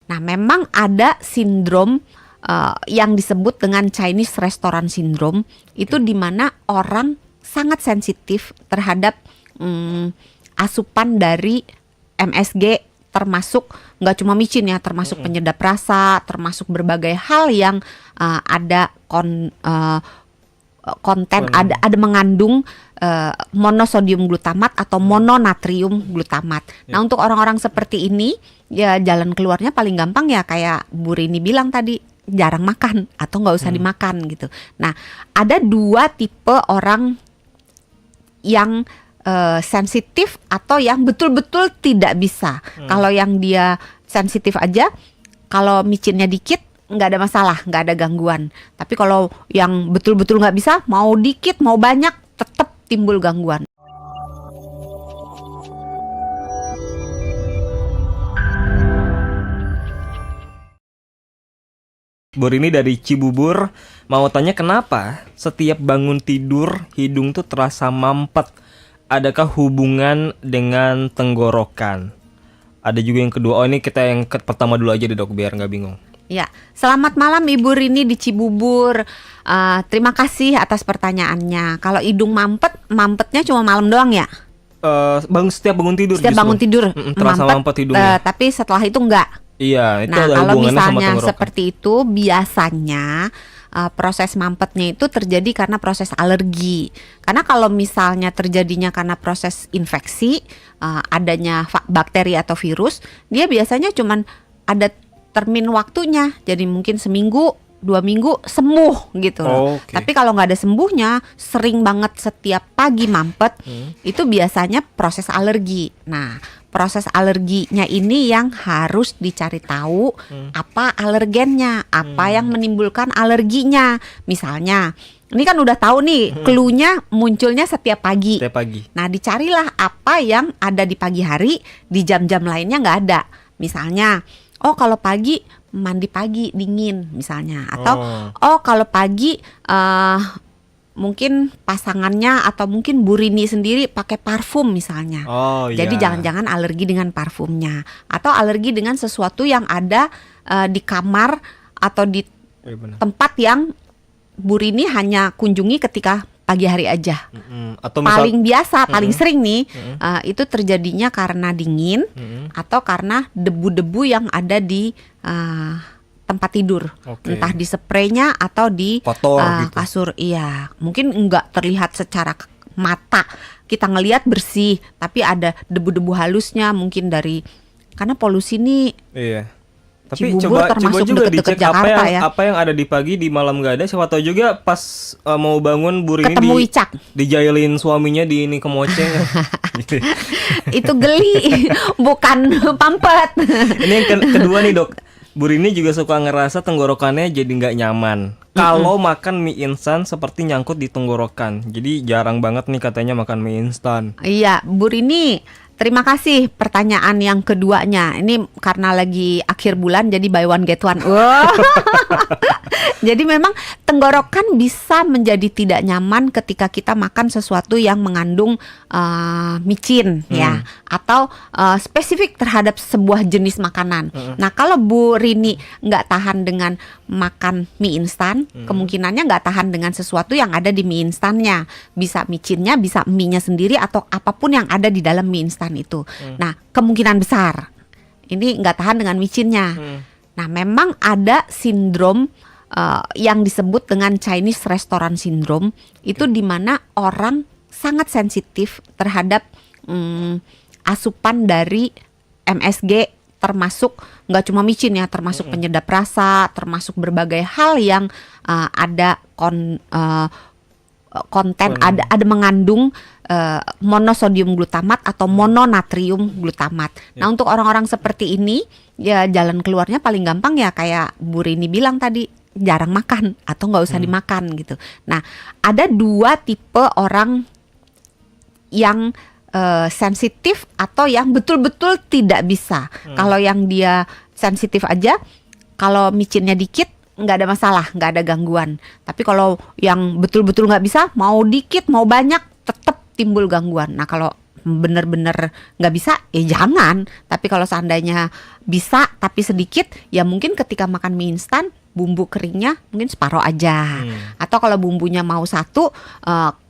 Nah, memang ada sindrom yang disebut dengan Chinese Restaurant Syndrome, itu di mana orang sangat sensitif terhadap asupan dari MSG, termasuk nggak cuma micin ya, termasuk penyedap rasa, termasuk berbagai hal yang ada konten ada mengandung monosodium glutamat atau mononatrium glutamat. Nah, untuk orang-orang seperti ini ya jalan keluarnya paling gampang ya kayak Bu Rini bilang tadi, jarang makan atau nggak usah dimakan gitu. Nah, ada dua tipe orang yang sensitif atau yang betul-betul tidak bisa. Kalau yang dia sensitif aja, kalau micinnya dikit nggak ada masalah, nggak ada gangguan. Tapi kalau yang betul-betul nggak bisa, mau dikit mau banyak tetap timbul gangguan. Bu Rini dari Cibubur mau tanya, kenapa setiap bangun tidur hidung tuh terasa mampet? Adakah hubungan dengan tenggorokan? Ada juga yang kedua. Oh, ini kita yang pertama dulu aja deh dok, biar nggak bingung. Ya, selamat malam Ibu Rini di Cibubur. Terima kasih atas pertanyaannya. Kalau hidung mampetnya cuma malam doang ya? Setiap bangun tidur. Setiap bangun tidur terasa mampet hidungnya. Tapi setelah itu enggak. Iya, itu Nah, ada kalau hubungannya sama misalnya tenggorokan. seperti itu, biasanya proses mampetnya itu terjadi karena proses alergi. Karena kalau misalnya terjadinya karena proses infeksi, adanya bakteri atau virus, dia biasanya cuman ada termin waktunya. Jadi mungkin seminggu, 2 minggu sembuh gitu loh. Okay. Tapi kalau nggak ada sembuhnya, sering banget setiap pagi mampet, itu biasanya proses alergi. Nah, proses alerginya ini yang harus dicari tahu apa alergennya, apa yang menimbulkan alerginya. Misalnya, ini kan udah tahu nih, clue-nya munculnya setiap pagi. Setiap pagi. Nah, dicarilah apa yang ada di pagi hari, di jam-jam lainnya nggak ada. Misalnya, oh kalau pagi mandi pagi dingin misalnya, atau oh kalau pagi mungkin pasangannya atau mungkin Bu Rini sendiri pakai parfum misalnya. Jadi jangan-jangan alergi dengan parfumnya, atau alergi dengan sesuatu yang ada di kamar atau di tempat yang Bu Rini hanya kunjungi ketika pagi hari aja. Atau paling biasa, paling sering nih itu terjadinya karena dingin atau karena debu-debu yang ada di tempat tidur, entah di spraynya atau di kotor, kasur. Iya, mungkin enggak terlihat secara mata, kita ngelihat bersih, tapi ada debu-debu halusnya mungkin dari karena polusi nih. Iya. Tapi Cibubur coba juga dicek Jakarta, apa yang ada di pagi, di malam nggak ada. Siapa tahu juga pas mau bangun Bu Rini ketemu Wicak, dijailin suaminya di ini kemoceng. Gitu. Itu geli, bukan pampet. Ini yang kedua nih dok, Bu Rini juga suka ngerasa tenggorokannya jadi nggak nyaman kalau makan mie instan, seperti nyangkut di tenggorokan. Jadi jarang banget nih katanya makan mie instan. Iya, Bu Rini, terima kasih pertanyaan yang keduanya. Ini karena lagi akhir bulan jadi buy one get one. Wow. Jadi memang tenggorokan bisa menjadi tidak nyaman ketika kita makan sesuatu yang mengandung micin ya, atau spesifik terhadap sebuah jenis makanan. Nah, kalau Bu Rini nggak tahan dengan makan mie instan, kemungkinannya nggak tahan dengan sesuatu yang ada di mie instannya. Bisa micinnya, bisa mie-nya sendiri, atau apapun yang ada di dalam mie instan itu. Nah, kemungkinan besar ini nggak tahan dengan micinnya. Nah, memang ada sindrom yang disebut dengan Chinese Restaurant Syndrome, itu di mana orang sangat sensitif terhadap asupan dari MSG, termasuk nggak cuma micin ya, termasuk penyedap rasa, termasuk berbagai hal yang ada konten ada mengandung monosodium glutamat atau mononatrium glutamat. Nah, untuk orang-orang seperti ini ya jalan keluarnya paling gampang ya kayak Bu Rini bilang tadi, jarang makan atau nggak usah dimakan gitu. Nah, ada dua tipe orang yang sensitif atau yang betul-betul tidak bisa. Kalau yang dia sensitif aja, kalau micinnya dikit nggak ada masalah, nggak ada gangguan. Tapi kalau yang betul-betul nggak bisa, mau dikit mau banyak tetap timbul gangguan. Nah, kalau bener-bener nggak bisa, ya jangan. Tapi kalau seandainya bisa tapi sedikit, ya mungkin ketika makan mie instan bumbu keringnya mungkin separuh aja. Atau kalau bumbunya mau satu,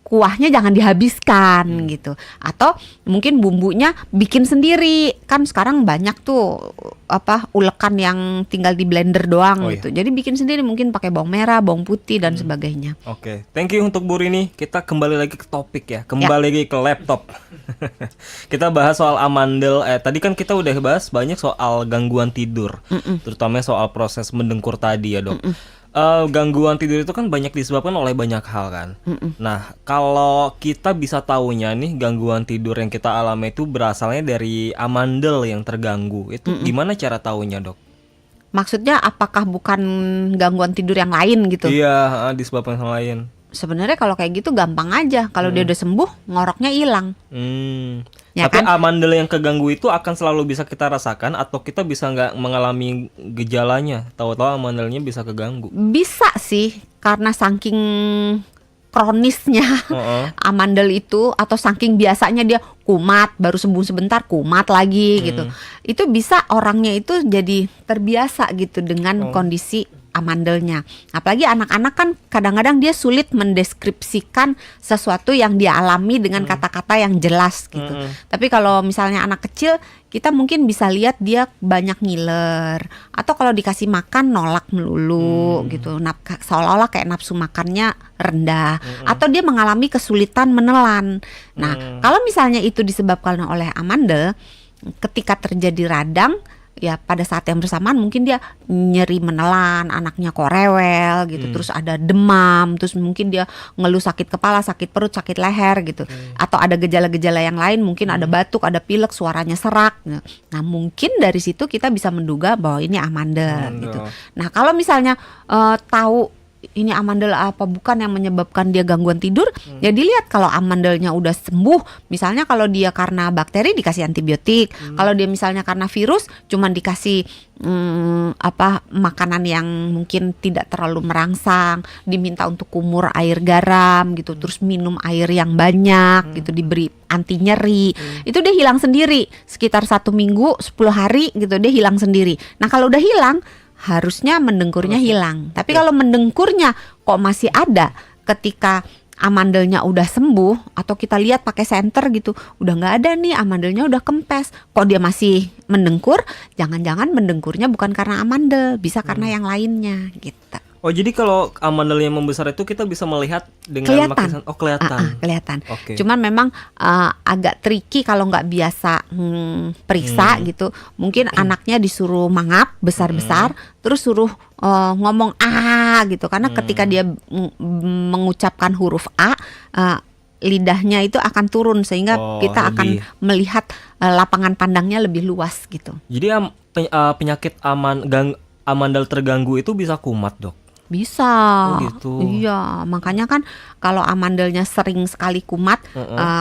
kuahnya jangan dihabiskan gitu. Atau mungkin bumbunya bikin sendiri. Kan sekarang banyak tuh ulekan yang tinggal di blender doang gitu. Jadi bikin sendiri, mungkin pakai bawang merah, bawang putih dan sebagainya. Oke, thank you untuk Bu Rini. Kita kembali lagi ke topik ya. Kembali lagi ke laptop. Kita bahas soal amandel. Tadi kan kita udah bahas banyak soal gangguan tidur, terutama soal proses mendengkur tadi ya, Dok. Gangguan tidur itu kan banyak disebabkan oleh banyak hal kan. Nah, kalau kita bisa tahunya nih gangguan tidur yang kita alami itu berasalnya dari amandel yang terganggu, itu gimana cara tahunya, Dok? Maksudnya apakah bukan gangguan tidur yang lain gitu? Iya, disebabkan yang lain. Sebenarnya kalau kayak gitu gampang aja. Kalau dia udah sembuh, ngoroknya hilang. Ya Tapi kan? amandel yang keganggu itu akan selalu bisa kita rasakan atau kita bisa nggak mengalami gejalanya? Tahu-tahu amandelnya bisa keganggu. Bisa sih, karena saking kronisnya amandel itu, atau saking biasanya dia kumat, baru sembuh sebentar kumat lagi gitu. Itu bisa orangnya itu jadi terbiasa gitu dengan kondisi amandelnya. Apalagi anak-anak kan kadang-kadang dia sulit mendeskripsikan sesuatu yang dia alami dengan kata-kata yang jelas gitu. Tapi kalau misalnya anak kecil, kita mungkin bisa lihat dia banyak ngiler, atau kalau dikasih makan nolak melulu gitu. Seolah-olah kayak nafsu makannya rendah, atau dia mengalami kesulitan menelan. Nah, kalau misalnya itu disebabkan oleh amandel, ketika terjadi radang, ya pada saat yang bersamaan mungkin dia nyeri menelan, anaknya kok rewel gitu, terus ada demam, terus mungkin dia ngeluh sakit kepala, sakit perut, sakit leher gitu, atau ada gejala-gejala yang lain, mungkin ada batuk, ada pilek, suaranya serak. Nah, mungkin dari situ kita bisa menduga bahwa ini amandel gitu. Nah, kalau misalnya tahu ini amandel apa bukan yang menyebabkan dia gangguan tidur, ya dilihat. Kalau amandelnya udah sembuh, misalnya kalau dia karena bakteri dikasih antibiotik, kalau dia misalnya karena virus cuman dikasih makanan yang mungkin tidak terlalu merangsang, diminta untuk kumur air garam gitu, terus minum air yang banyak gitu, diberi anti nyeri, itu dia hilang sendiri sekitar 1 minggu 10 hari gitu, dia hilang sendiri. Nah, kalau udah hilang harusnya mendengkurnya hilang. Tapi kalau mendengkurnya kok masih ada ketika amandelnya udah sembuh, atau kita lihat pakai senter gitu, udah nggak ada nih, amandelnya udah kempes, kok dia masih mendengkur, jangan-jangan mendengkurnya bukan karena amandel, bisa karena yang lainnya gitu. Oh, jadi kalau amandelnya membesar itu kita bisa melihat dengan kelihatan. Kelihatan. Okay. Cuman memang agak tricky kalau nggak biasa periksa gitu. Mungkin anaknya disuruh mangap besar-besar, terus suruh ngomong gitu. Karena ketika dia mengucapkan huruf A, lidahnya itu akan turun, sehingga kita akan melihat lapangan pandangnya lebih luas gitu. Jadi penyakit amandel terganggu itu bisa kumat, Dok? Bisa. Oh gitu. Iya, makanya kan kalau amandelnya sering sekali kumat,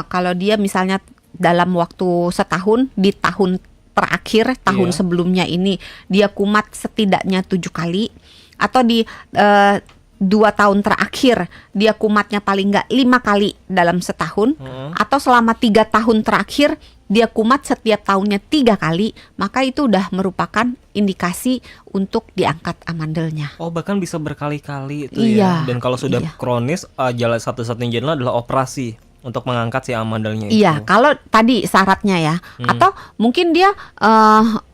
kalau dia misalnya dalam waktu setahun, di tahun terakhir, tahun sebelumnya ini dia kumat setidaknya 7 kali, atau di 2 tahun terakhir dia kumatnya paling nggak 5 kali dalam setahun, atau selama 3 tahun terakhir dia kumat setiap tahunnya 3 kali, maka itu udah merupakan indikasi untuk diangkat amandelnya. Oh, bahkan bisa berkali-kali itu ya. Dan kalau sudah kronis, jalan satu-satunya jalan adalah operasi untuk mengangkat si amandelnya itu. Iya, kalau tadi syaratnya ya. Atau mungkin dia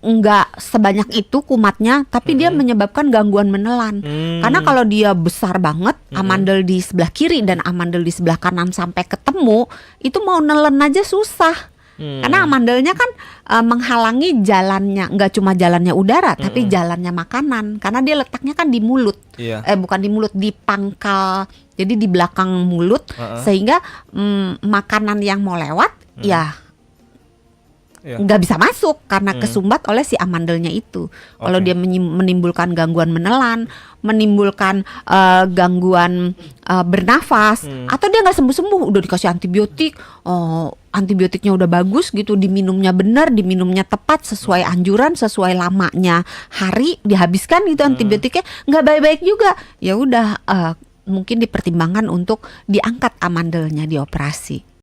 nggak sebanyak itu kumatnya, tapi dia menyebabkan gangguan menelan. Karena kalau dia besar banget, amandel di sebelah kiri dan amandel di sebelah kanan sampai ketemu, itu mau nelen aja susah. Karena amandelnya kan menghalangi jalannya, nggak cuma jalannya udara, tapi jalannya makanan. Karena dia letaknya kan di mulut, bukan di mulut, di pangkal, jadi di belakang mulut, sehingga makanan yang mau lewat nggak bisa masuk karena kesumbat oleh si amandelnya itu. Kalau dia menimbulkan gangguan menelan, menimbulkan gangguan bernafas, atau dia nggak sembuh-sembuh, udah dikasih antibiotik, antibiotiknya udah bagus gitu, diminumnya benar, diminumnya tepat sesuai anjuran, sesuai lamanya hari dihabiskan gitu, antibiotiknya nggak baik-baik juga, ya udah mungkin dipertimbangkan untuk diangkat amandelnya, dioperasi.